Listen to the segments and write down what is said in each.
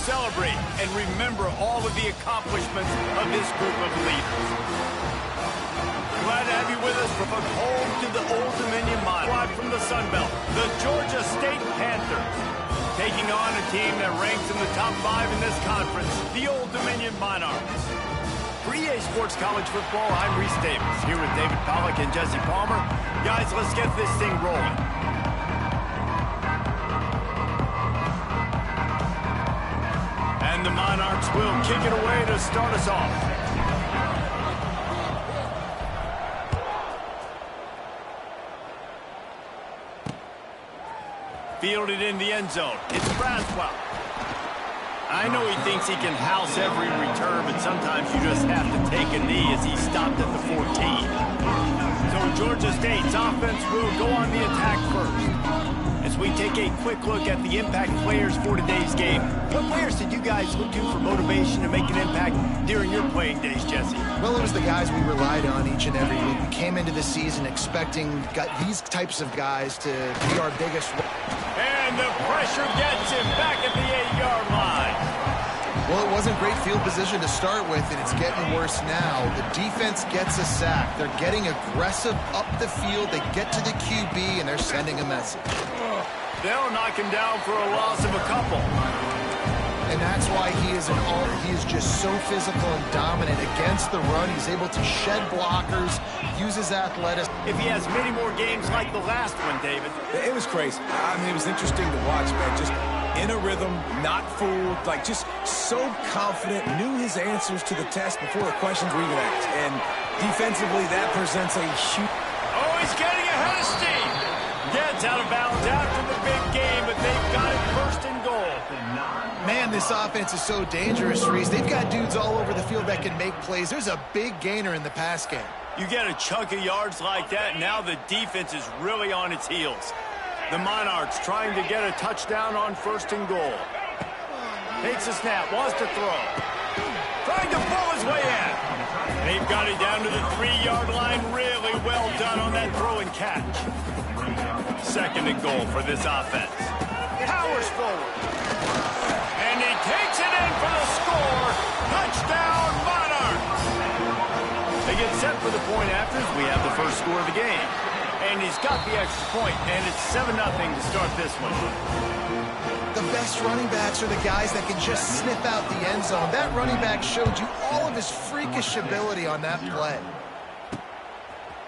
celebrate and remember all of the accomplishments of this group of leaders. Glad to have you with us from home to the Old Dominion Mine. Squad from the Sun Belt, the Georgia State Panthers, taking on a team that ranks in the top 5 in this conference, the Old Dominion Monarchs. For EA Sports College Football, I'm Reese Davis, here with David Pollack and Jesse Palmer. Guys, let's get this thing rolling. And the Monarchs will kick it away to start us off. Fielded in the end zone. It's Braswell. I know he thinks he can house every return, but sometimes you just have to take a knee as he stopped at the 14. So Georgia State's offense will go on the attack first. As we take a quick look at the impact players for today's game, what players did you guys look to for motivation to make an impact during your playing days, Jesse? Well, it was the guys we relied on each and every week. We came into the season expecting these types of guys to be our biggest. And the pressure gets him back at the 8-yard line. Well, it wasn't great field position to start with, and it's getting worse now. The defense gets a sack. They're getting aggressive up the field. They get to the QB, and they're sending a message. They'll knock him down for a loss of a couple. And that's why he is just so physical and dominant against the run. He's able to shed blockers, use his athleticism. If he has many more games like the last one, David. It was crazy. I mean, it was interesting to watch, man. Just in a rhythm, not fooled, like just so confident, knew his answers to the test before the questions were even asked. And defensively, that presents a huge... Oh, he's getting ahead of steam. Gets out of bounds after the big game, but they've got it first and goal. Man, this offense is so dangerous, Reese. They've got dudes all over the field that can make plays. There's a big gainer in the pass game. You get a chunk of yards like that, now the defense is really on its heels. The Monarchs trying to get a touchdown on first and goal. Takes a snap, wants to throw. Trying to pull his way in. They've got it down to the 3-yard line. Really well done on that throw and catch. Second and goal for this offense. Powers forward. And he takes it in for the score. Touchdown, Monarchs. They get set for the point after as we have the first score of the game. And he's got the extra point, and it's 7-0 to start this one. The best running backs are the guys that can just sniff out the end zone. That running back showed you all of his freakish ability on that play.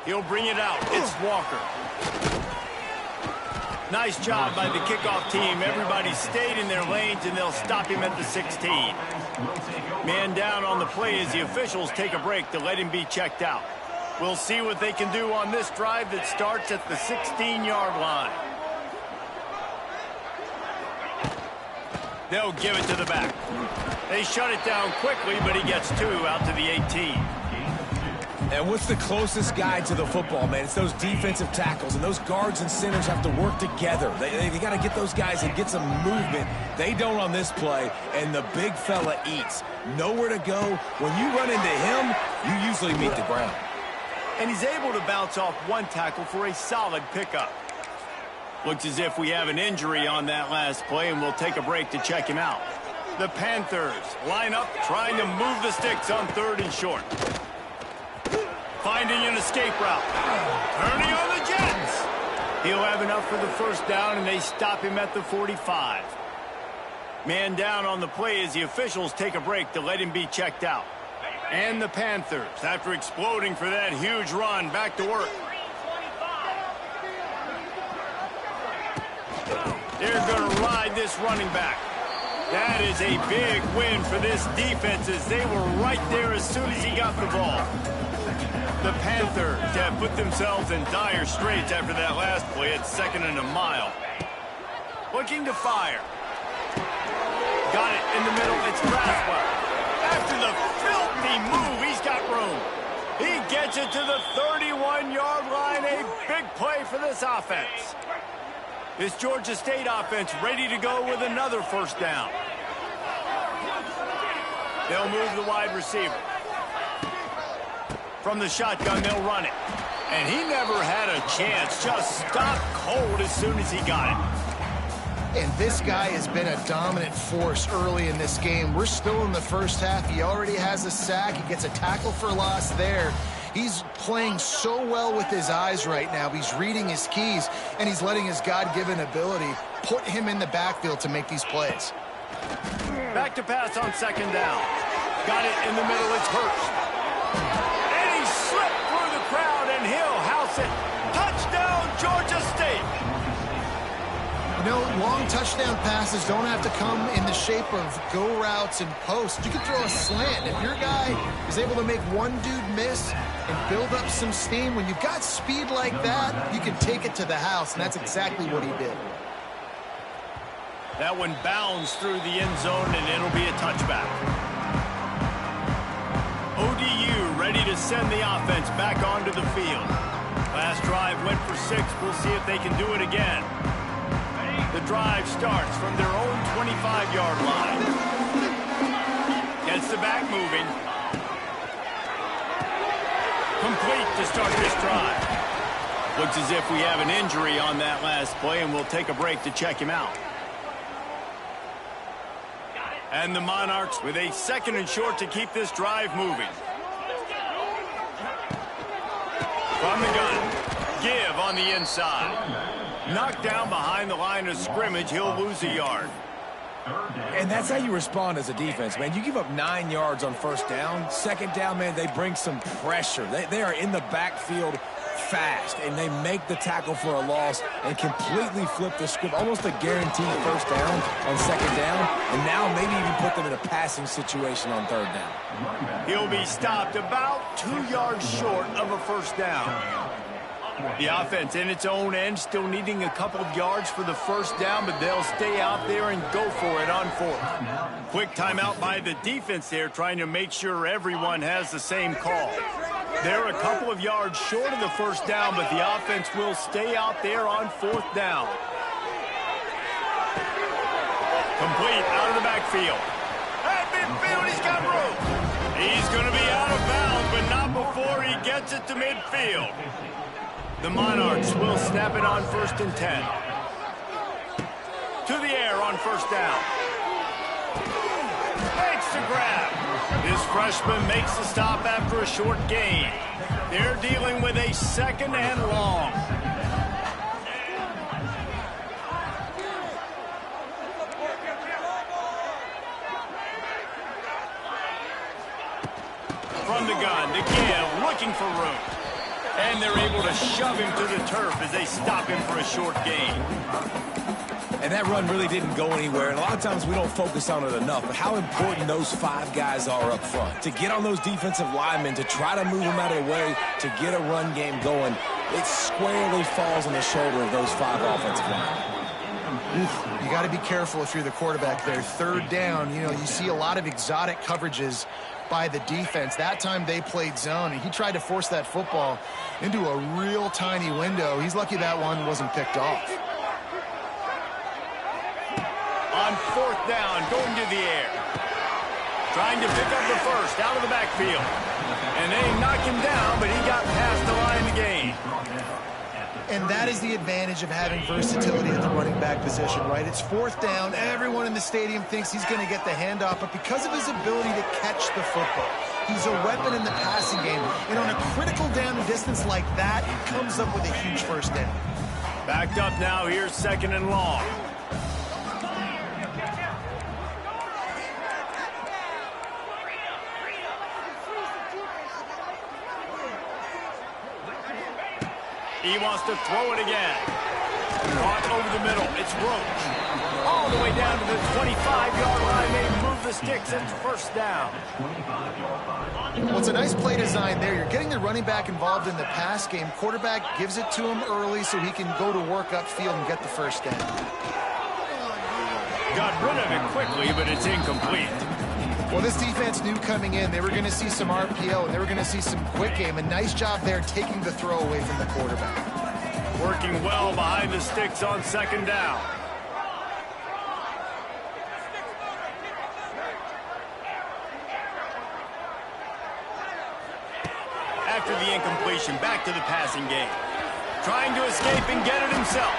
He'll bring it out. It's Walker. Nice job by the kickoff team. Everybody stayed in their lanes, and they'll stop him at the 16. Man down on the play as the officials take a break to let him be checked out. We'll see what they can do on this drive that starts at the 16-yard line. They'll give it to the back. They shut it down quickly, but he gets 2 out to the 18. And what's the closest guy to the football, man? It's those defensive tackles, and those guards and centers have to work together. They got to get those guys and get some movement. They don't on this play, and the big fella eats. Nowhere to go. When you run into him, you usually meet the ground. And he's able to bounce off one tackle for a solid pickup. Looks as if we have an injury on that last play, and we'll take a break to check him out. The Panthers line up, trying to move the sticks on 3rd and short. Finding an escape route. Turning on the Jets. He'll have enough for the first down, and they stop him at the 45. Man down on the play as the officials take a break to let him be checked out. And the Panthers, after exploding for that huge run, back to work. They're going to ride this running back. That is a big win for this defense as they were right there as soon as he got the ball. The Panthers have put themselves in dire straits after that last play at 2nd and a mile. Looking to fire. Got it in the middle. It's Braswell. After the filthy move, he's got room. He gets it to the 31-yard line. A big play for this offense. This Georgia State offense ready to go with another first down. They'll move the wide receiver. From the shotgun, they'll run it. And he never had a chance. Just stopped cold as soon as he got it. And this guy has been a dominant force early in this game. We're still in the first half. He already has a sack. He gets a tackle for loss there. He's playing so well with his eyes right now. He's reading his keys, and he's letting his God-given ability put him in the backfield to make these plays. Back to pass on second down. Got it in the middle. It's Hurst. And he slipped through the crowd, and he'll house it. Touchdown, Georgia State. You know, long touchdown passes don't have to come in the shape of go routes and posts. You can throw a slant. If your guy is able to make one dude miss and build up some steam, when you've got speed like that, you can take it to the house, and that's exactly what he did. That one bounds through the end zone, and it'll be a touchback. ODU ready to send the offense back onto the field. Last drive went for 6. We'll see if they can do it again. The drive starts from their own 25-yard line. Gets the back moving. Complete to start this drive. Looks as if we have an injury on that last play, and we'll take a break to check him out. And the Monarchs with a 2nd and short to keep this drive moving. From the gun. Give on the inside. Knocked down behind the line of scrimmage. He'll lose a yard. And that's how you respond as a defense, man. You give up 9 yards on first down. Second down, man, they bring some pressure. They are in the backfield fast, and they make the tackle for a loss and completely flip the script. Almost a guaranteed first down on second down, and now maybe even put them in a passing situation on third down. He'll be stopped about 2 yards short of a first down. The offense in its own end still needing a couple of yards for the first down, but they'll stay out there and go for it on 4th. Quick timeout by the defense there, trying to make sure everyone has the same call. They're a couple of yards short of the first down, but the offense will stay out there on 4th down. Complete out of the backfield. At midfield, he's got room. He's going to be out of bounds, but not before he gets it to midfield. The Monarchs will snap it on 1st and 10. To the air on first down. Makes the grab. This freshman makes the stop after a short gain. They're dealing with a 2nd and long. From the gun, to give, looking for room. And they're able to shove him to the turf as they stop him for a short gain. And that run really didn't go anywhere. And a lot of times we don't focus on it enough. But how important those 5 guys are up front. To get on those defensive linemen, to try to move them out of the way, to get a run game going, it squarely falls on the shoulder of those 5 offensive linemen. You got to be careful if you're the quarterback there. Third down, you know, you see a lot of exotic coverages by the defense. That time they played zone, and he tried to force that football into a real tiny window. He's lucky that one wasn't picked off. On 4th down, going to the air. Trying to pick up the first out of the backfield. And they knocked him down, but he got past the line to gain. And that is the advantage of having versatility at the running back position, right? It's 4th down. Everyone in the stadium thinks he's going to get the handoff, but because of his ability to catch the football, he's a weapon in the passing game. And on a critical down distance like that, he comes up with a huge first down. Backed up now. Here's 2nd and long. He wants to throw it again. Caught over the middle. It's Roach. All the way down to the 25-yard line. They move the sticks. It's first down. Well, it's a nice play design there. You're getting the running back involved in the pass game. Quarterback gives it to him early so he can go to work upfield and get the first down. Got rid of it quickly, but it's incomplete. Well, this defense knew coming in they were going to see some RPO and they were going to see some quick game. A nice job there taking the throw away from the quarterback. Working well behind the sticks on 2nd down. After the incompletion, back to the passing game. Trying to escape and get it himself.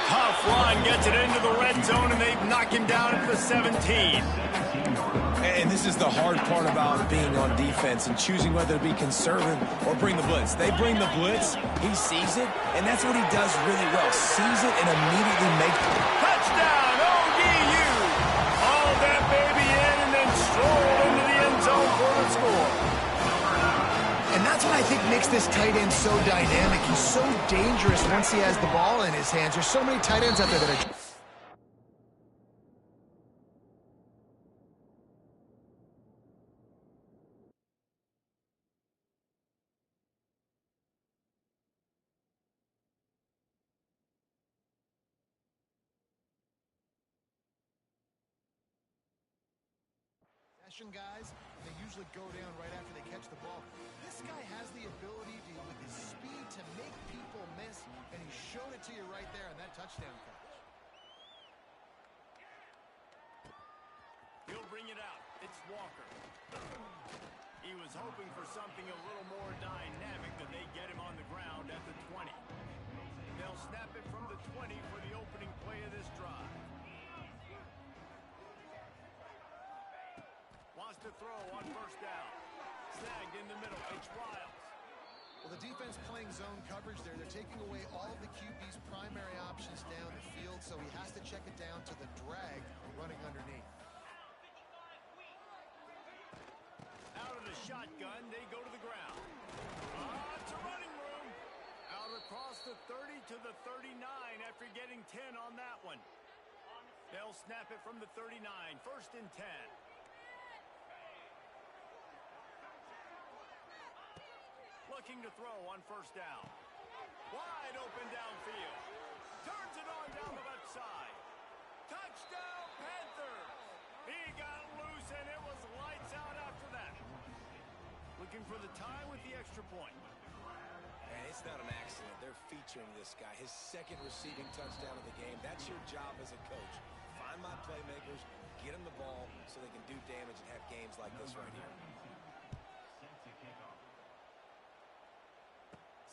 Tough run, gets it into the red zone, and they knock him down at the 17. And this is the hard part about being on defense and choosing whether to be conservative or bring the blitz. They bring the blitz, he sees it, and that's what he does really well. Sees it and immediately makes it. Touchdown, ODU! Hauled that baby in and then strolled into the end zone for the score. And that's what I think makes this tight end so dynamic. He's so dangerous once he has the ball in his hands. There's so many tight ends out there that are... guys, they usually go down right after they catch the ball. This guy has the ability to, with his speed, to make people miss, and he showed it to you right there on that touchdown catch. He'll bring it out. It's Walker. He was hoping for something a little more dynamic, but they get him on the ground at the 20. They'll snap it from the 20 for the opening play of this drive. Wants to throw on first down. Snagged in the middle. It's Wiles. Well, the defense playing zone coverage there. They're taking away all of the QB's primary options down the field, so he has to check it down to the drag running underneath. Out of the shotgun, they go to the ground. It's a running room. Out across the 30 to the 39 after getting 10 on that one. They'll snap it from the 39. First and 10. Looking to throw on first down. Wide open downfield. Turns it on down the left side. Touchdown, Panthers! He got loose, and it was lights out after that. Looking for the tie with the extra point. And it's not an accident. They're featuring this guy. His second receiving touchdown of the game. That's your job as a coach. Find my playmakers, get them the ball so they can do damage and have games like this right here.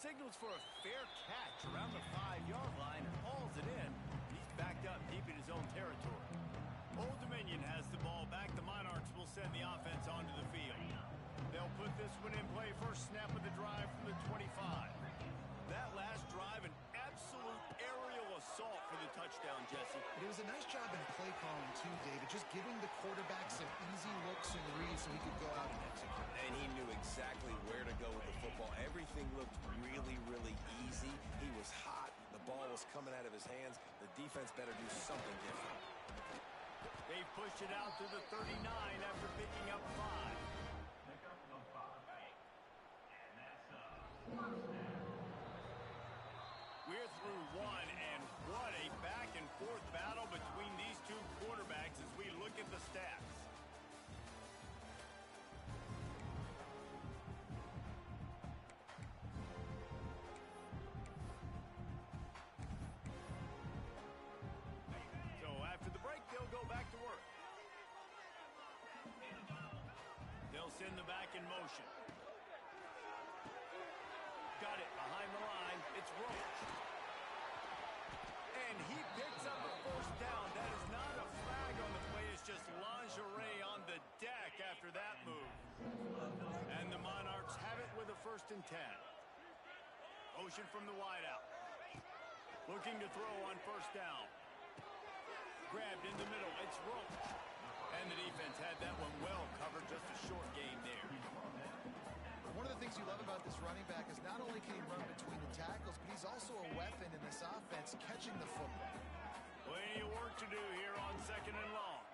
Signals for a fair catch around the 5-yard line and hauls it in. He's backed up deep in his own territory. Old Dominion has the ball back. The Monarchs will send the offense onto the field. They'll put this one in play. First snap of the drive from the 25. That last drive, an absolute aerial assault for the touchdown, Jesse. It was a nice job in play calling too, David, just giving the quarterback some easy looks and reads so he could go out and execute. And he knew exactly where to go with the football. Everything looked really, really easy. He was hot. The ball was coming out of his hands. The defense better do something different. They pushed it out to the 39 after picking up 5. We're through one, and what a back-and-forth battle between these two quarterbacks as we look at the stats. So after the break, they'll go back to work. They'll send the back in motion. Got it behind the line. It's Roach. And he picks up a first down. That is not a flag on the play. It's just lingerie on the deck after that move. And the Monarchs have it with a first and 10. Motion from the wideout. Looking to throw on first down. Grabbed in the middle. It's Roach. And the defense had that one well covered. Just a short game there. One of the things you love about this running back is not only can he run between the tackles, but he's also a weapon in this offense catching the football. Plenty of work to do here on second and long.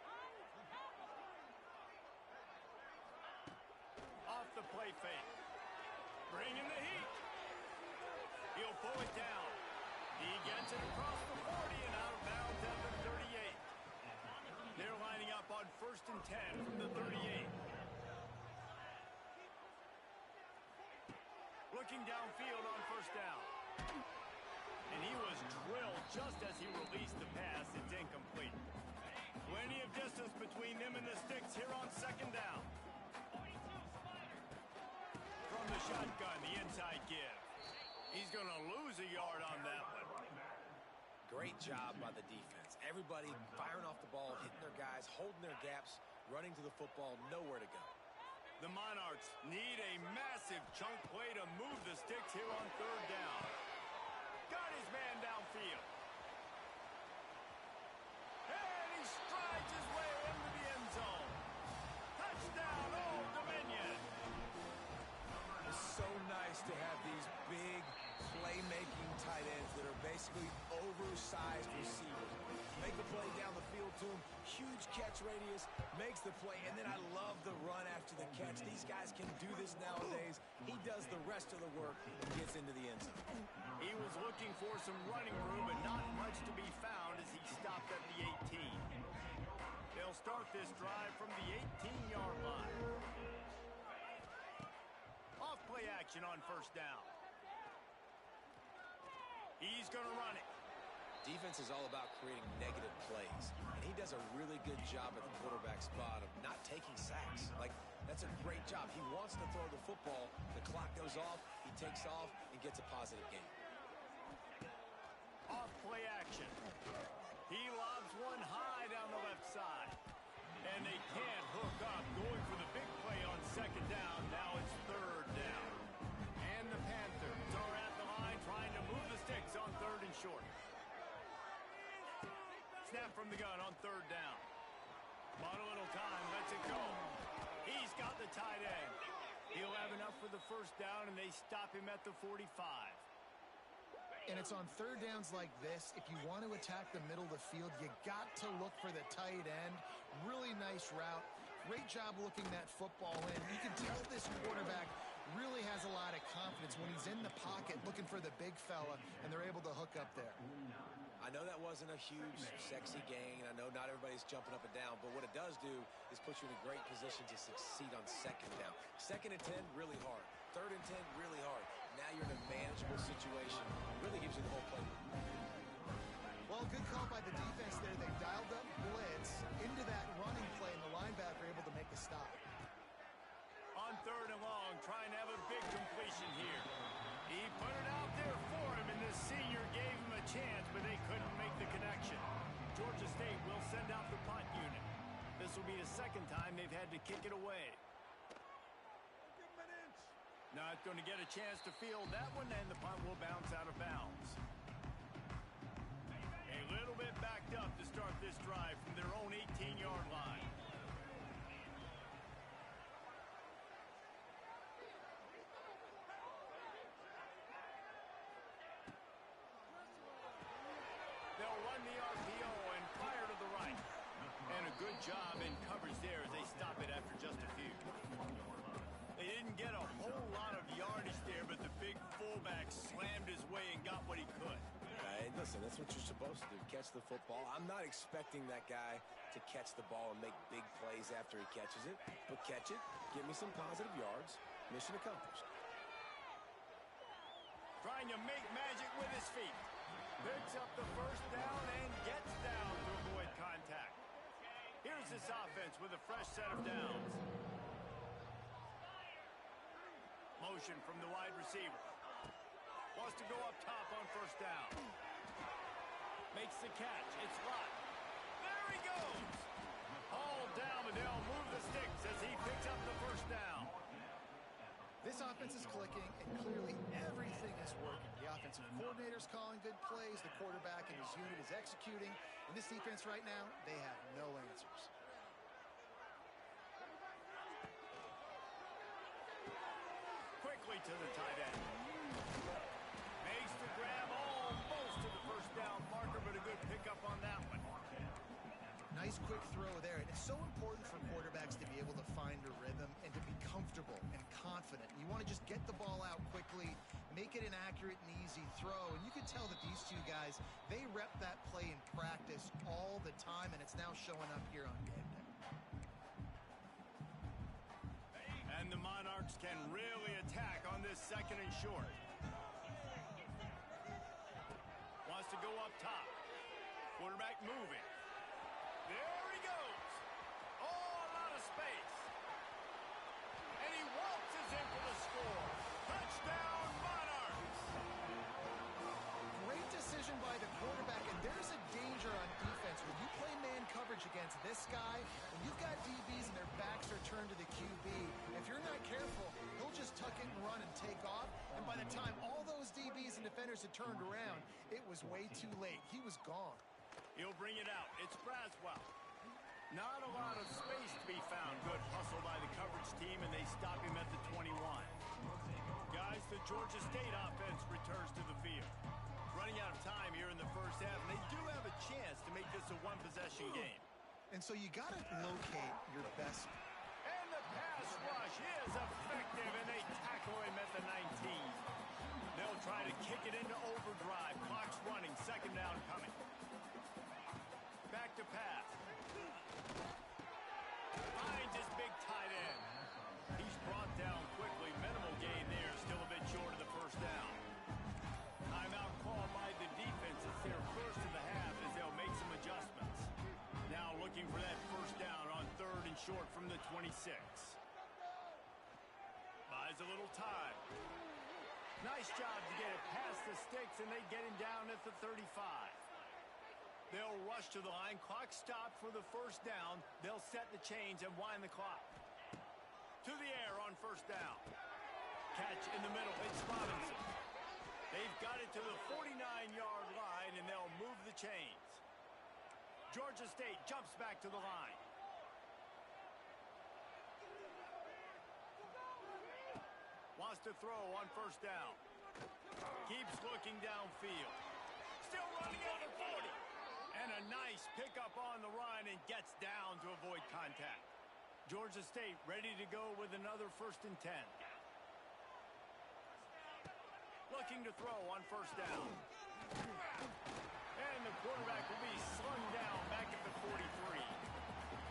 Off the play fake. Bringing the heat. He'll pull it down. He gets it across the 40 and out of bounds at the 38. They're lining up on first and 10 from the 38. Looking downfield on first down. And he was drilled just as he released the pass. It's incomplete. Plenty of distance between them and the sticks here on second down. From the shotgun, the inside give. He's going to lose a yard on that one. Great job by the defense. Everybody firing off the ball, hitting their guys, holding their gaps, running to the football, nowhere to go. The Monarchs need a massive chunk play to move the sticks here on third down. Got his man downfield. And he strides his way into the end zone. Touchdown, Old Dominion. It's so nice to have these big playmaking tight ends that are basically oversized receivers. Make the play down the field to him, huge catch radius, makes the play, and then I love the run after the catch. These guys can do this nowadays. He does the rest of the work and gets into the end zone. He was looking for some running room, but not much to be found as he stopped at the 18. They'll start this drive from the 18-yard line. Off play action on first down. He's going to run it. Defense is all about creating negative plays, and he does a really good job at the quarterback spot of not taking sacks. Like, that's a great job. He wants to throw the football. The clock goes off. He takes off and gets a positive gain. Off play action. He lobs one high down the left side. And they can't hook up, going for the big play on second down. Now it's third down. And the Panthers are at the line trying to move the sticks on third and short. Snap from the gun on third down. Bought a little time, lets it go. He's got the tight end. He'll have enough for the first down, and they stop him at the 45. And it's on third downs like this. If you want to attack the middle of the field, you got to look for the tight end. Really nice route. Great job looking that football in. You can tell this quarterback really has a lot of confidence when he's in the pocket looking for the big fella, and they're able to hook up there. I know that wasn't a huge, sexy gain. I know not everybody's jumping up and down, but what it does do is put you in a great position to succeed on second down. Second and 10, really hard. Third and 10, really hard. Now you're in a manageable situation. It really gives you the whole playbook. Well, good call by the defense there. They dialed up blitz into that running play, and the linebacker able to make the stop. On third and long, trying to have a big completion here. He put it out there for him, and the senior gave him a chance, but they couldn't make the connection. Georgia State will send out the punt unit. This will be the second time they've had to kick it away. Not going to get a chance to field that one, and the punt will bounce out of bounds. A little bit backed up to start this drive from their own 18-yard line. They'll run the RPO and fire to the right. And a good job in coverage there as they stop it after just a few. They didn't get a whole lot of yardage there, but the big fullback slammed his way and got what he could. Hey, listen, that's what you're supposed to do, catch the football. I'm not expecting that guy to catch the ball and make big plays after he catches it, but catch it, give me some positive yards, mission accomplished. Trying to make magic with his feet. Picks up the first down and gets down to avoid contact. Here's this offense with a fresh set of downs. Motion from the wide receiver. Wants to go up top on first down. Makes the catch. It's Lott. There he goes. Hauled down, but they'll move the sticks as he picks up the first down. This offense is clicking, and clearly everything is working. The offensive coordinator's calling good plays. The quarterback and his unit is executing. And this defense right now, they have no answers. Quickly to the tight end. Makes the grab almost to the first down marker, but a good pickup on that one. Nice quick throw there. And it's so important for quarterbacks to be able to find a rhythm and to be comfortable and confident. You want to just get the ball out quickly, make it an accurate and easy throw. And you can tell that these two guys, they rep that play in practice all the time, and it's now showing up here on game day. And the Monarchs can really attack on this second and short. Wants to go up top. Quarterback moving. There he goes. Oh, a lot of space. And he waltzes in for the score. Touchdown, Monarchs. Great decision by the quarterback, and coverage against this guy, when you've got DBs and their backs are turned to the QB, if you're not careful, he'll just tuck it and run and take off. And by the time all those DBs and defenders had turned around, it was way too late. He was gone. He'll bring it out. It's Braswell. Not a lot of space to be found. Good hustle by the coverage team, and they stop him at the 21. Guys, the Georgia State offense returns to the field. Running out of time here in the first half, and they do have a chance to make this a one-possession game. And so you got to locate your best. And the pass rush is effective, and they tackle him at the 19. They'll try to kick it into overdrive. Clock's running. Second down coming. Back to pass. Finds his big tight end. He's brought down quickly. Minimal gain there. Still a bit short of the first down. Timeout called by the defense. It's their first of the half as they'll make some adjustments. Now looking for that first down on 3rd and short from the 26. Buys a little time. Nice job to get it past the sticks, and they get him down at the 35. They'll rush to the line. Clock stopped for the first down. They'll set the chains and wind the clock. To the air on first down. Catch in the middle. It's Robinson. They've got it to the 49-yard line, and they'll move the chains. Georgia State jumps back to the line. Wants to throw on first down. Keeps looking downfield. Still running out of 40. And a nice pickup on the run and gets down to avoid contact. Georgia State ready to go with another 1st and 10. Looking to throw on first down. And the quarterback will be slung down back at the 43.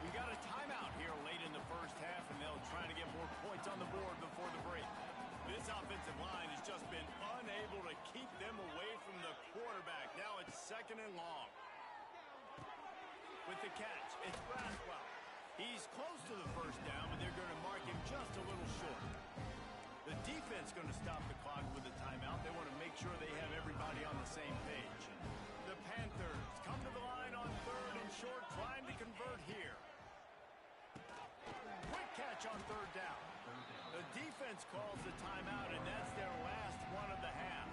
We got a timeout here late in the first half, and they'll try to get more points on the board before the break. This offensive line has just been unable to keep them away from the quarterback. Now it's 2nd and long. With the catch, it's Braswell. He's close to the first down, but they're going to mark him just a little short. The defense going to stop the clock with a timeout. They want to make sure they have everybody on the same page. The Panthers come to the line on 3rd and short, trying to convert here. Quick catch on 3rd down. The defense calls the timeout, and that's their last one of the half.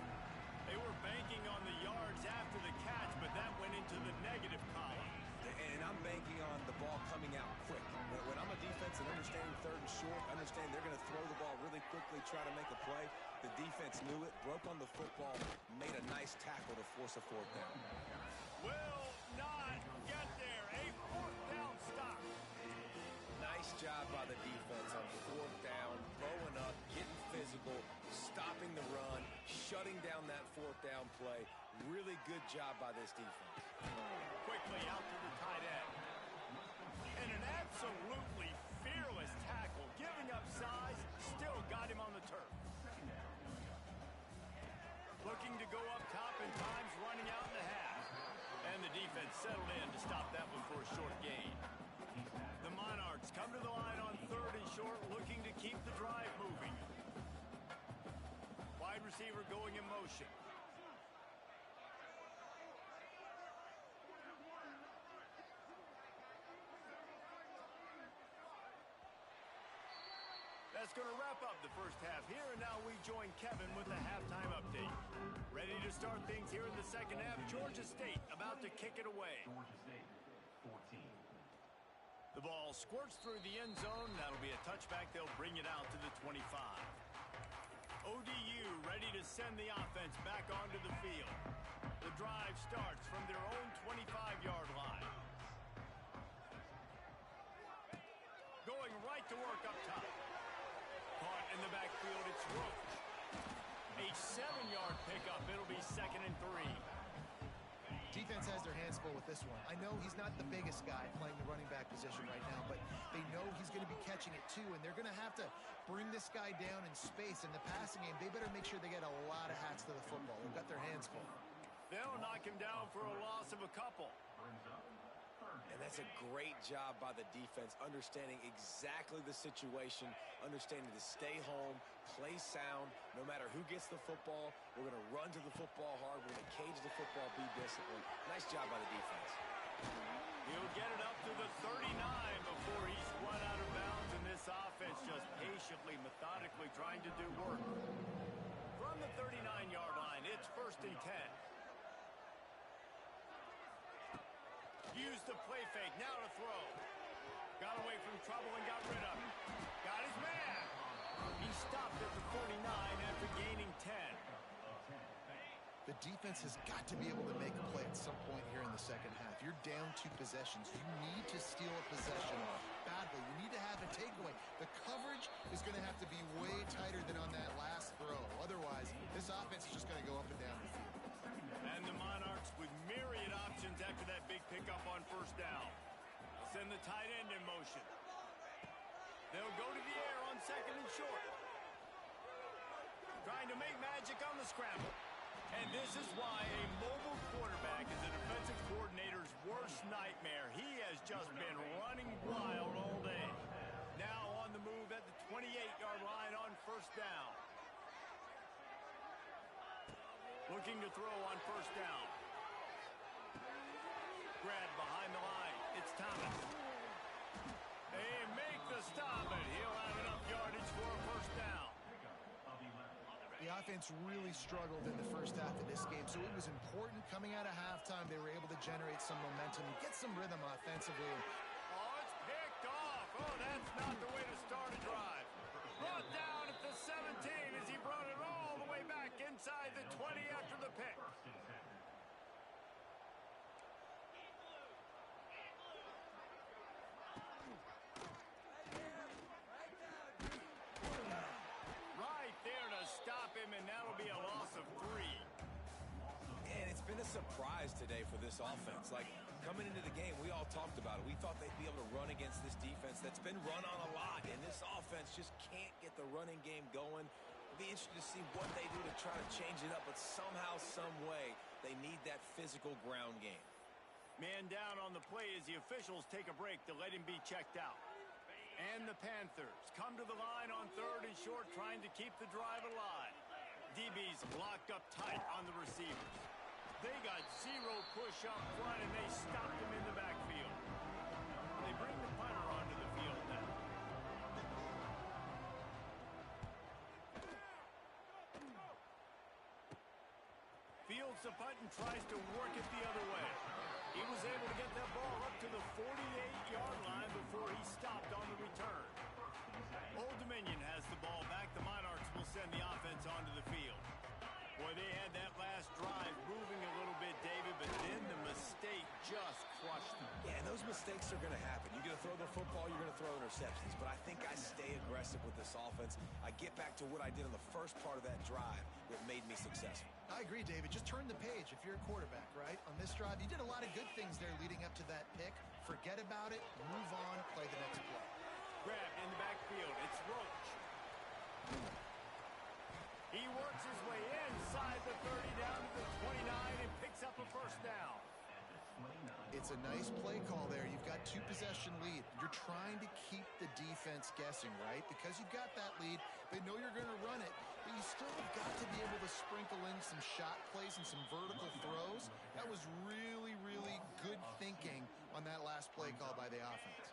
They were banking on the yards after the catch, but that went into the negative column. And I'm banking on the ball coming out quick. When I'm a defense and understanding 3rd and short, understand they're going to throw the ball really quickly, try to make a play. The defense knew it, broke on the football, made a nice tackle to force a 4th down. Will not get there. A 4th down stop. Nice job by the defense on 4th down, throwing up, getting physical, stopping the run, shutting down that 4th down play. Really good job by this defense. Quickly out to the tight end. And an absolutely fearless tackle, giving up size, still got him on the turf. Looking to go up top, and time's running out in the half. And the defense settled in to stop that one for a short gain. The Monarchs come to the line on 3rd and short, looking to keep the drive moving. Wide receiver going in motion. That's going to wrap up the first half here, and now we join Kevin with the halftime update. Ready to start things here in the second half. Georgia State about to kick it away. Georgia State, 14. The ball squirts through the end zone. That'll be a touchback. They'll bring it out to the 25. ODU ready to send the offense back onto the field. The drive starts from their own 25-yard line. Going right to work up top. Caught in the backfield, it's Roach. A 7-yard pickup. It'll be 2nd and 3. Defense has their hands full with this one. I know he's not the biggest guy playing the running back position right now, but they know he's going to be catching it too, and they're going to have to bring this guy down in space. In the passing game, they better make sure they get a lot of hats to the football. They've got their hands full. They'll knock him down for a loss of a couple. And that's a great job by the defense, understanding exactly the situation, understanding to stay home, play sound. No matter who gets the football, we're going to run to the football hard. We're going to cage the football, be disciplined. Nice job by the defense. He'll get it up to the 39 before he's run out of bounds, and this offense just patiently, methodically trying to do work. From the 39-yard line, it's 1st and 10. Used the play fake, now to throw. Got away from trouble and got rid of it. Got his man. He stopped at the 49 after gaining 10. The defense has got to be able to make a play at some point here in the second half. You're down 2 possessions. You need to steal a possession badly. You need to have a takeaway. The coverage is going to have to be way tighter than on that last throw. Otherwise, this offense is just going to go up and down the field. And the Monarchs with myriad options after that big pickup on 1st down. They'll send the tight end in motion. They'll go to the air on 2nd and short. Trying to make magic on the scramble. And this is why a mobile quarterback is a defensive coordinator's worst nightmare. He has just been running wild all day. Now on the move at the 28-yard line on 1st down. Looking to throw on 1st down. Grab behind the line. It's Thomas. They make the stop, and he'll have enough yardage for a 1st down. The offense really struggled in the first half of this game, so it was important coming out of halftime they were able to generate some momentum and get some rhythm offensively. Oh, it's picked off. Oh, that's not the way to start a drive. Brought down at the 17 as he brought it all the way back inside the 20 after the pick. Right there to stop him, and that'll be a loss of 3. And it's been a surprise today for this offense. Like, coming into the game, we all talked about it. We thought they'd be able to run against this defense that's been run on a lot, and this offense just can't get the running game going. It'll be interesting to see what they do to try to change it up, but somehow, some way, they need that physical ground game. Man down on the play as the officials take a break to let him be checked out. And the Panthers come to the line on 3rd and short, trying to keep the drive alive. DB's locked up tight on the receivers. They got 0 push up front, and they stopped him in the backfield. They bring the punter onto the field now. Fields the punt and tries to work it the other way. He was able to get that ball up to the 48-yard line before he stopped on the return. Old Dominion has the ball back. The Monarchs will send the offense onto the field. Boy, they had that last drive moving a little bit, David, but then the mistake just crushed them. Yeah, and those mistakes are going to happen. You're going to throw the football, you're going to throw interceptions. But I think I stay aggressive with this offense. I get back to what I did on the first part of that drive that made me successful. I agree, David. Just turn the page if you're a quarterback, right? On this drive, you did a lot of good things there leading up to that pick. Forget about it, move on, play the next play. Grabbed in the backfield. It's Roach. He works his way inside the 30 down to the 29 and picks up a 1st down. It's a nice play call there. You've got 2 possession lead. You're trying to keep the defense guessing, right? Because you've got that lead, they know you're going to run it, but you still have got to be able to sprinkle in some shot plays and some vertical throws. That was really, really good thinking on that last play call by the offense.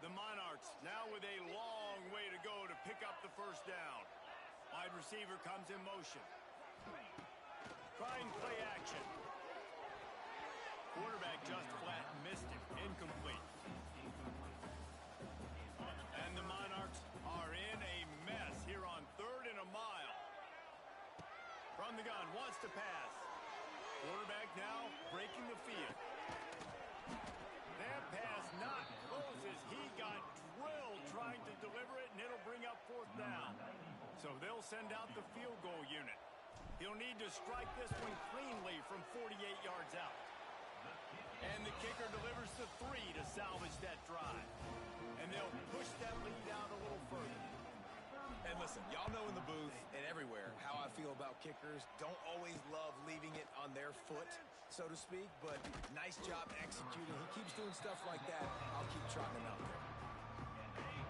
The Monarchs now with a long way to go to pick up the 1st down. Wide receiver comes in motion. Trying play action. Quarterback just flat missed him. Incomplete. And the Monarchs are in a mess here on 3rd and a mile. From the gun, wants to pass. Quarterback now breaking the field. That pass not close as he got drilled trying to deliver it, and it'll bring up 4th down. So they'll send out the field goal unit. He'll need to strike this one cleanly from 48 yards out. And the kicker delivers the 3 to salvage that drive. And they'll push that lead out a little further. And listen, y'all know in the booth and everywhere how I feel about kickers. Don't always love leaving it on their foot, so to speak, but nice job executing. He keeps doing stuff like that. I'll keep trotting him out there.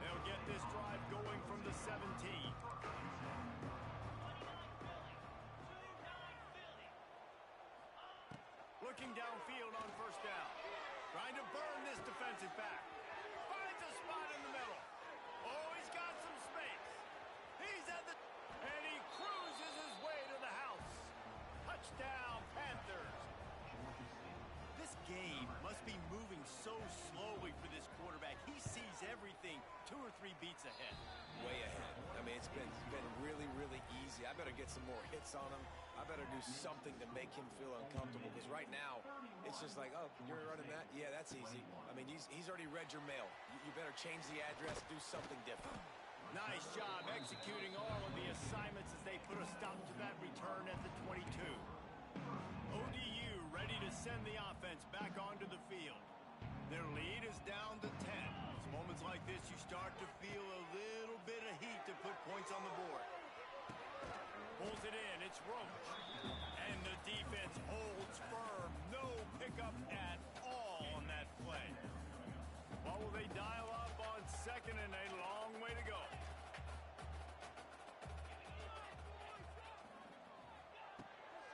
They'll get this drive going from the 17. Looking downfield on 1st down. Trying to burn this defensive back. Finds a spot in the middle. Oh, he's got some space. He's at the... And he cruises his way to the house. Touchdown, Panthers. This game must be moving so slowly for this quarterback. He sees everything 2 or 3 beats ahead. Way ahead. I mean, it's been really, really easy. I better get some more hits on him. I better do something to make him feel uncomfortable, because right now, it's just like, oh, you're running that? Yeah, that's easy. I mean, he's already read your mail. You better change the address, do something different. Nice job executing all of the assignments as they put a stop to that return at the 22. ODU ready to send the offense back onto the field. Their lead is down to 10. It's moments like this you start to feel a little bit of heat to put points on the board. Pulls it in, it's Roach. And the defense holds firm. No pickup at all on that play. What will they dial up on second and a long way to go?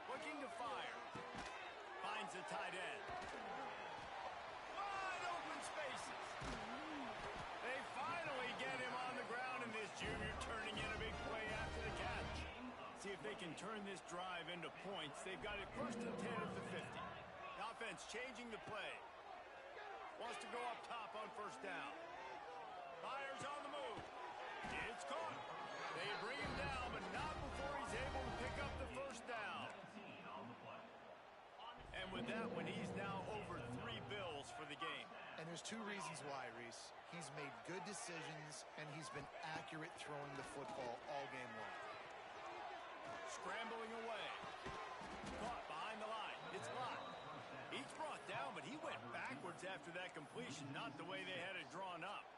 Looking to fire. Finds the tight end. Wide open spaces. They finally get him on the ground, and this junior turning in a big play after the catch. See if they can turn this drive into points. They've got it first and 10 at the 50. The offense changing the play. Wants to go up top on first down. Fires on the move. It's caught. They bring him down, but not before he's able to pick up the first down. And with that one, he's now over 3 bills for the game. And there's 2 reasons why, Reese. He's made good decisions, and he's been accurate throwing the football all game long. Scrambling away. Caught behind the line. It's locked. He's brought down, but he went backwards after that completion, not the way they had it drawn up.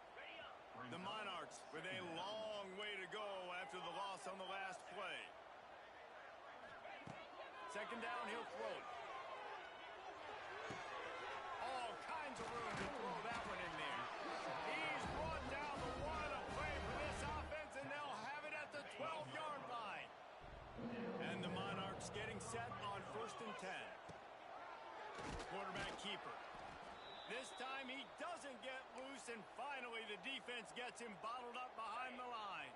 The Monarchs with a long way to go after the loss on the last play. Second down, he'll throw it. All kinds of room to throw that one in there. He's brought down the one to play for this offense, and they'll have it at the 12-yard line. And the Monarchs getting set on first and 10. Quarterback keeper. This time he doesn't get loose, and finally the defense gets him bottled up behind the line.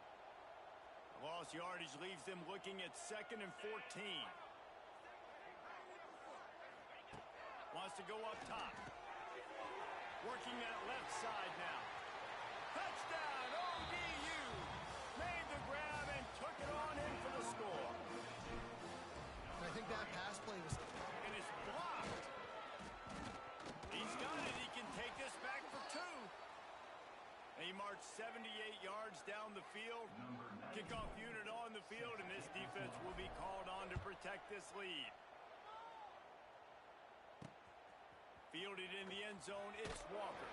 The lost yardage leaves them looking at second and 14. Wants to go up top. Working that left side now. Touchdown, ODU! Made the grab and took it on in for the score. And I think that pass play was... And it's blocked. He's got it. He can take this back for 2. He marched 78 yards down the field. Kickoff unit on the field, and this defense will be called on to protect this lead. Fielded in the end zone, it's Walker.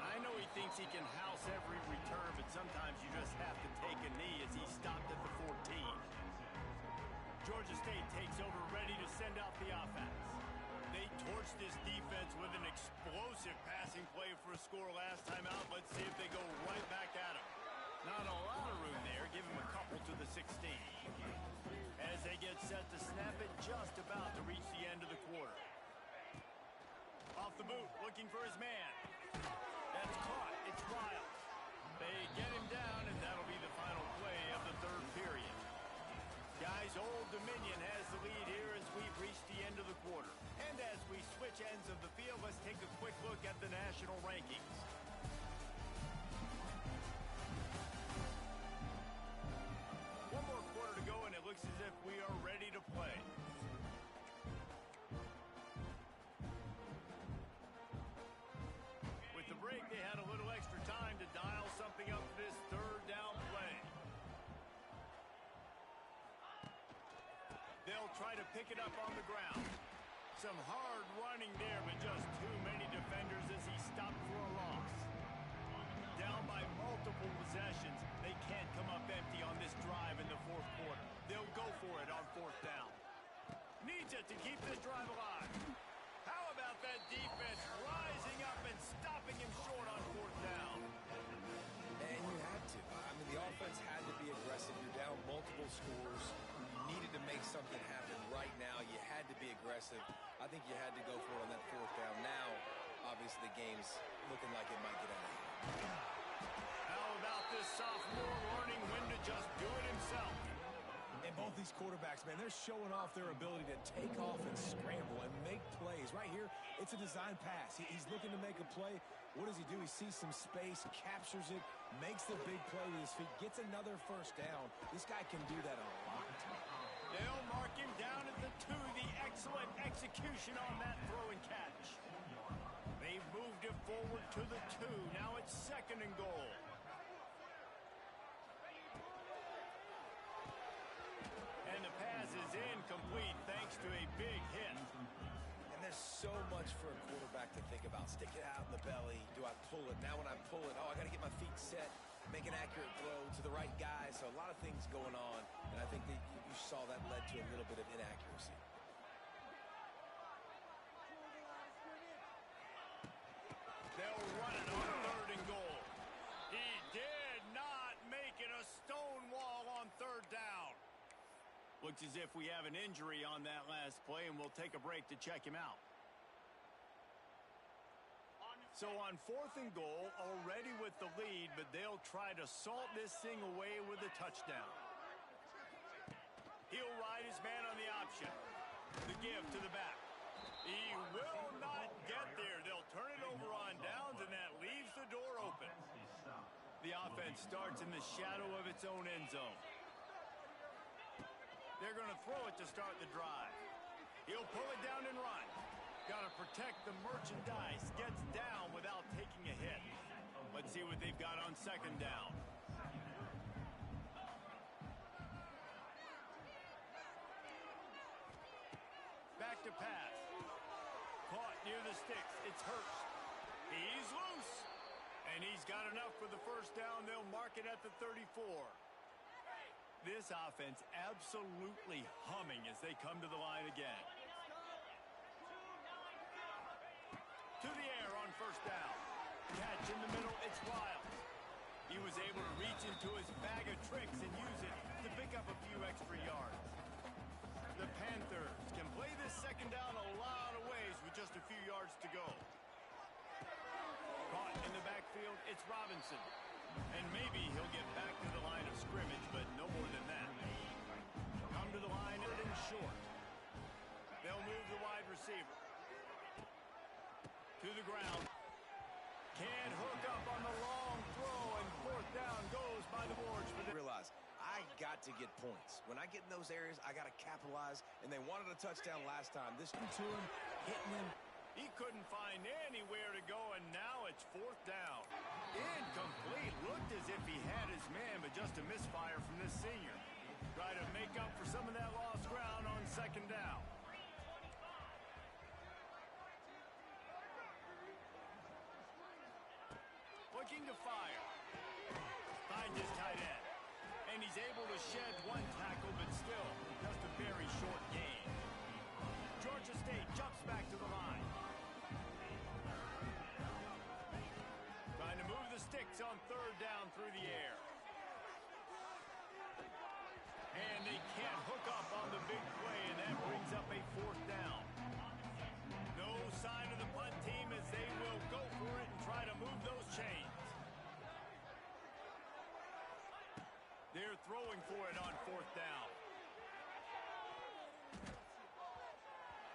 I know he thinks he can house every return, but sometimes you just have to take a knee as he stopped at the 14. Georgia State takes over, ready to send out the offense. They torched this defense with an explosive passing play for a score last time out. Let's see if they go right back at him. Not a lot of room there. Give him a couple to the 16. As they get set to snap it, just about to reach the end of the quarter. Off the boot, looking for his man. That's caught. It's Riles. They get him down, and that'll be the final play of the third period. Guys, Old Dominion has the lead here as we've reached the end of the quarter. And as we switch ends of the field, let's take a quick look at the national rankings. One more quarter to go, and it looks as if we are ready to play. With the break, they had a little extra time to dial something up for this third down play. They'll try to pick it up on the ground. Some hard running there, but just too many defenders as he stopped for a loss. Down by multiple possessions, they can't come up empty on this drive in the fourth quarter. They'll go for it on fourth down. Needs it to keep this drive alive. How about that defense rising up and stopping him short on fourth down? And you had to. I mean, the offense had to be aggressive. You're down multiple scores. You needed to make something happen right now. You had to be aggressive. I think you had to go for it on that fourth down. Now, obviously the game's looking like it might get out of hand. How about this sophomore learning when to just do it himself? And both these quarterbacks, man, they're showing off their ability to take off and scramble and make plays. Right here, it's a design pass. He's looking to make a play. What does he do? He sees some space, captures it, makes the big play with his feet, gets another first down. This guy can do that a lot. They'll mark him down at the 2. The excellent execution on that throw and catch. They've moved it forward to the 2. Now it's 2nd and goal. And the pass is incomplete thanks to a big hit. And there's so much for a quarterback to think about. Stick it out in the belly. Do I pull it? Now when I pull it, I got to get my feet set, make an accurate throw to the right guy. So a lot of things going on, and I think that you saw that led to a little bit of inaccuracy. They'll run it on 3rd and goal. He did not make it a stone wall on 3rd down. Looks as if we have an injury on that last play, and we'll take a break to check him out. So on 4th and goal, already with the lead, but they'll try to salt this thing away with a touchdown. He'll ride his man on the option. The give to the back. He will not get there. They'll turn it over on downs, and that leaves the door open. The offense starts in the shadow of its own end zone. They're going to throw it to start the drive. He'll pull it down and run. Got to protect the merchandise. Gets down without taking a hit. Let's see what they've got on 2nd down. Back to pass. Caught near the sticks. It's Hurst. He's loose. And he's got enough for the first down. They'll mark it at the 34. This offense absolutely humming as they come to the line again. To the air on 1st down. Catch in the middle, it's Wild. He was able to reach into his bag of tricks and use it to pick up a few extra yards. The Panthers can play this 2nd down a lot of ways with just a few yards to go. Caught in the backfield, it's Robinson. And maybe he'll get back to the line of scrimmage, but no more than that. Come to the line, and short. They'll move the wide receiver. To the ground. Can't hook up on the long throw, and 4th down goes by the boards. For the Realize, I got to get points. When I get in those areas, I got to capitalize, and they wanted a touchdown last time. This to him, hitting him. He couldn't find anywhere to go, and now it's 4th down. Incomplete. Looked as if he had his man, but just a misfire from this senior. Try to make up for some of that lost ground on 2nd down. Looking to fire. Finds his tight end. And he's able to shed 1 tackle, but still just a very short gain. Georgia State jumps back to the line. Trying to move the sticks on 3rd down through the air. And they can't hook up on the big play, and that brings up a 4th down. No sign of the punt team as they will go for it and try to move those chains. They're throwing for it on 4th down.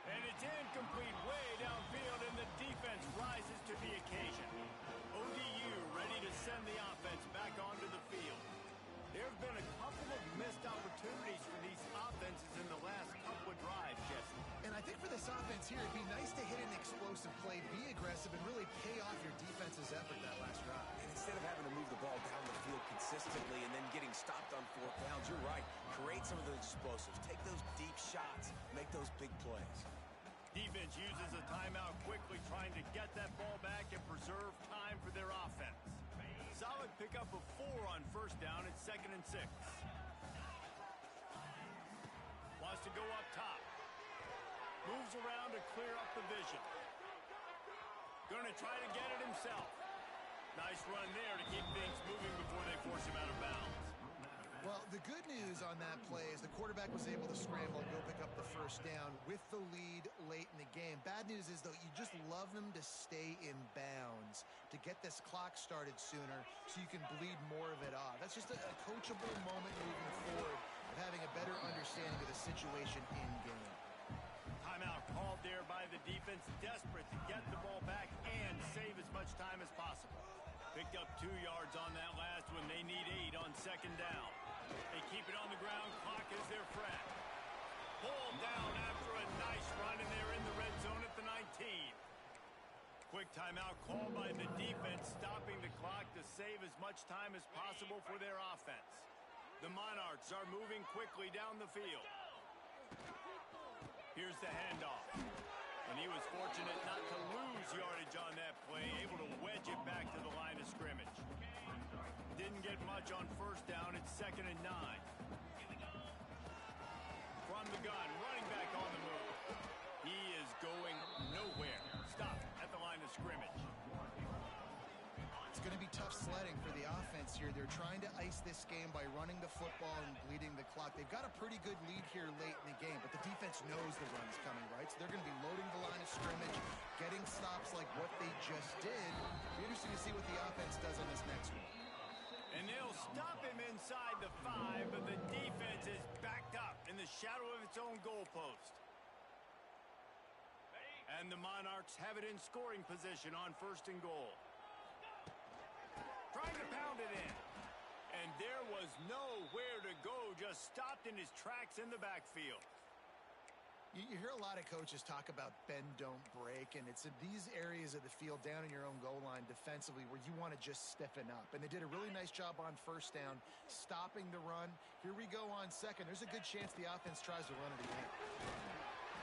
And it's incomplete way downfield, and the defense rises to the occasion. ODU ready to send the offense back onto the field. There have been a couple of missed opportunities for these offenses in the last couple of drives, Jesse. And I think for this offense here, it'd be nice to hit an explosive play, be aggressive, and really pay off your defense's effort that last drive. And instead of having to move the ball down the field consistently and then getting stopped on 4th downs, you're right. Create some of those explosives. Take those deep shots. Make those big plays. Defense uses a timeout quickly, trying to get that ball back and preserve time for their offense. Solid pickup of 4 on 1st down. It's 2nd and 6. Wants to go up top. Moves around to clear up the vision. Going to try to get it himself. Nice run there to keep things moving before they force him out of bounds. Well, the good news on that play as the quarterback was able to scramble and go pick up the first down with the lead late in the game. Bad news is, though, you just love them to stay in bounds to get this clock started sooner so you can bleed more of it off. That's just a coachable moment moving forward of having a better understanding of the situation in game. Timeout called there by the defense, desperate to get the ball back and save as much time as possible. Picked up 2 yards on that last one. They need 8 on second down. They keep it on the ground. Clock is their friend. Pulled down after a nice run, and they're in the red zone at the 19. Quick timeout called by the defense, stopping the clock to save as much time as possible for their offense. The Monarchs are moving quickly down the field. Here's the handoff. And he was fortunate not to lose yardage on that play, able to wedge it back to the line of scrimmage. Didn't get much on first down. It's 2nd and 9. From the gun, running back on the move. He is going nowhere. Stop at the line of scrimmage. It's going to be tough sledding for the offense here. They're trying to ice this game by running the football and bleeding the clock. They've got a pretty good lead here late in the game, but the defense knows the run's coming, right? So they're going to be loading the line of scrimmage, getting stops like what they just did. It'll be interesting to see what the offense does on this next one. And they'll stop him inside the 5, but the defense is backed up in the shadow of its own goalpost. And the Monarchs have it in scoring position on 1st and goal. Trying to pound it in. And there was nowhere to go, just stopped in his tracks in the backfield. You hear a lot of coaches talk about bend, don't break, and it's in these areas of the field down in your own goal line defensively where you want to just stiffen up. And they did a really nice job on first down, stopping the run. Here we go on second. There's a good chance the offense tries to run it again.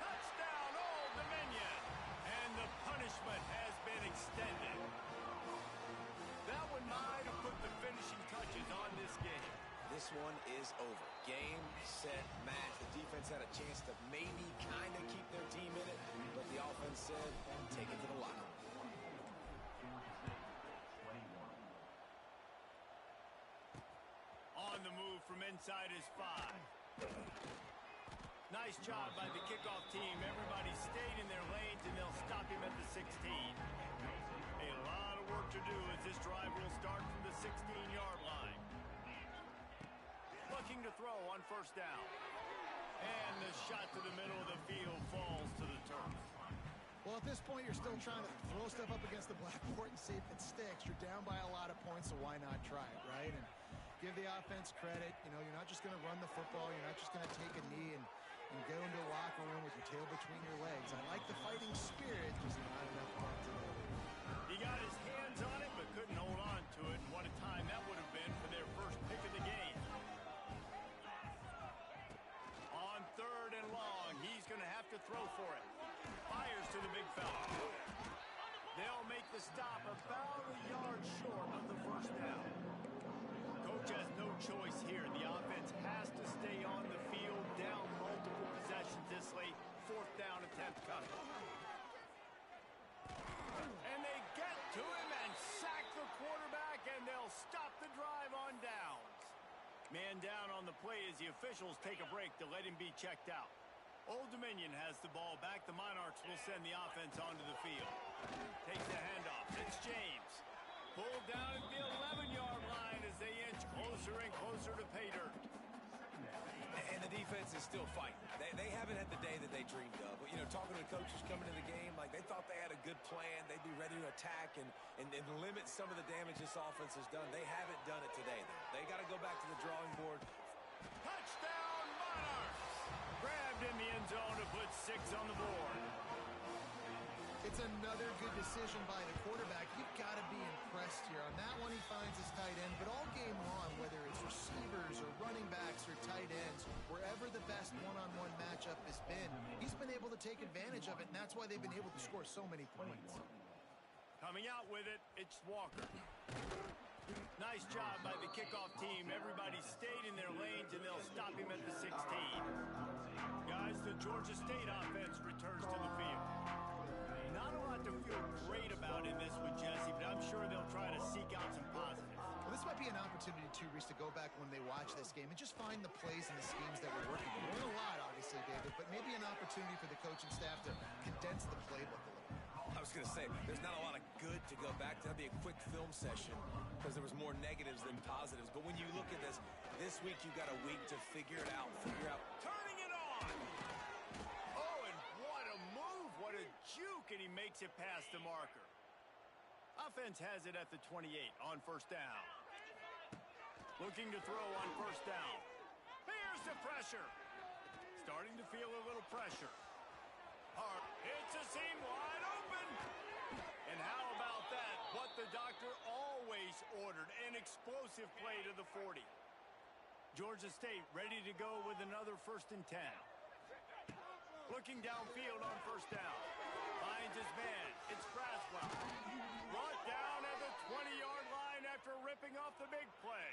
Touchdown, Old Dominion! And the punishment has been extended. That one might have put the finishing touches on this game. This one is over. Game, set, match. The defense had a chance to maybe kind of keep their team in it, but the offense said, take it to the locker room. On the move from inside his 5. Nice job by the kickoff team. Everybody stayed in their lanes, and they'll stop him at the 16. A lot of work to do as this drive will start from the 16-yard line. Looking to throw on first down. And the shot to the middle of the field falls to the turf. Well, at this point, you're still trying to throw stuff up against the blackboard and see if it sticks. You're down by a lot of points, so why not try it, right? And give the offense credit. You know, you're not just going to run the football. You're not just going to take a knee and go into a locker room with your tail between your legs. I like the fighting spirit, just not enough fun today. He got his hands on it, but couldn't hold on to it. And what a time that would have been for their first pick of the game. On 3rd and long, he's going to have to throw for it. Fires to the big fella. They'll make the stop about a yard short of the first down. Coach has no choice here. The offense has to stay on the field, down multiple possessions this late. 4th down attempt coming. And they get to him and sack the quarterback, and they'll stop the drive on downs. Man down on the play as the officials take a break to let him be checked out. Old Dominion has the ball back. The Monarchs will send the offense onto the field. Takes the handoff. It's James. Pulled down at the 11-yard line as they inch closer and closer to pay dirt. And the defense is still fighting. They haven't had the day that they dreamed of. But, you know, talking to the coaches coming to the game, like they thought they had a good plan. They'd be ready to attack and limit some of the damage this offense has done. They haven't done it today, though. They got to go back to the drawing board. Touchdown, Monarchs! Grabbed in the end zone to put 6 on the board. It's another good decision by the quarterback. You've got to be impressed here. On that one, he finds his tight end. But all game long, whether it's receivers or running backs or tight ends, wherever the best one-on-one matchup has been, he's been able to take advantage of it, and that's why they've been able to score so many points. Coming out with it, it's Walker. Nice job by the kickoff team. Everybody stayed in their lanes, and they'll stop him at the 16. Guys, the Georgia State offense returns to the field. Not a lot to feel great about in this one, Jesse, but I'm sure they'll try to seek out some positives. Well, this might be maybe an opportunity, too, Reese, to go back when they watch this game and just find the plays and the schemes that were working. There weren't a lot, obviously, David, but maybe an opportunity for the coaching staff to condense the playbook a little. I was going to say, there's not a lot of good to go back to. That'd be a quick film session because there was more negatives than positives. But when you look at this week, you've got a week to figure it out. Turning it on! Oh, and what a move. What a juke, and he makes it past the marker. Offense has it at the 28 on first down. Looking to throw on first down. Here's the pressure. Starting to feel a little pressure. Hart hits a seam wide open. And how about that? What the doctor always ordered, an explosive play to the 40. Georgia State ready to go with another 1st and 10. Looking downfield on first down. Finds his man. It's Braswell. Brought down at the 20-yard line after ripping off the big play.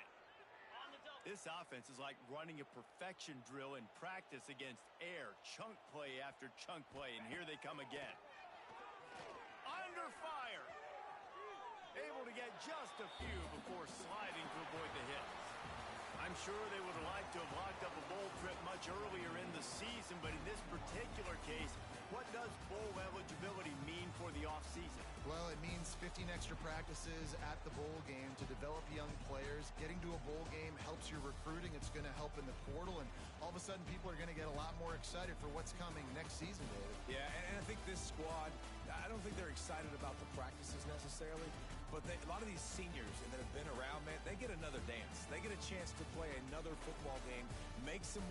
This offense is like running a perfection drill in practice against air. Chunk play after chunk play, and here they come again. Under fire. Able to get just a few before sliding to avoid the hit. I'm sure they would have liked to have locked up a bowl trip much earlier in the season, but in this particular case, what does bowl eligibility mean for the offseason? Well, it means 15 extra practices at the bowl game to develop young players. Getting to a bowl game helps your recruiting. It's going to help in the portal, and all of a sudden people are going to get a lot more excited for what's coming next season, David. Yeah, and I think this squad, I don't think they're excited about the practices necessarily, but a lot of these seniors that have been around, man, they get another dance. They get a chance to play another football game, make some more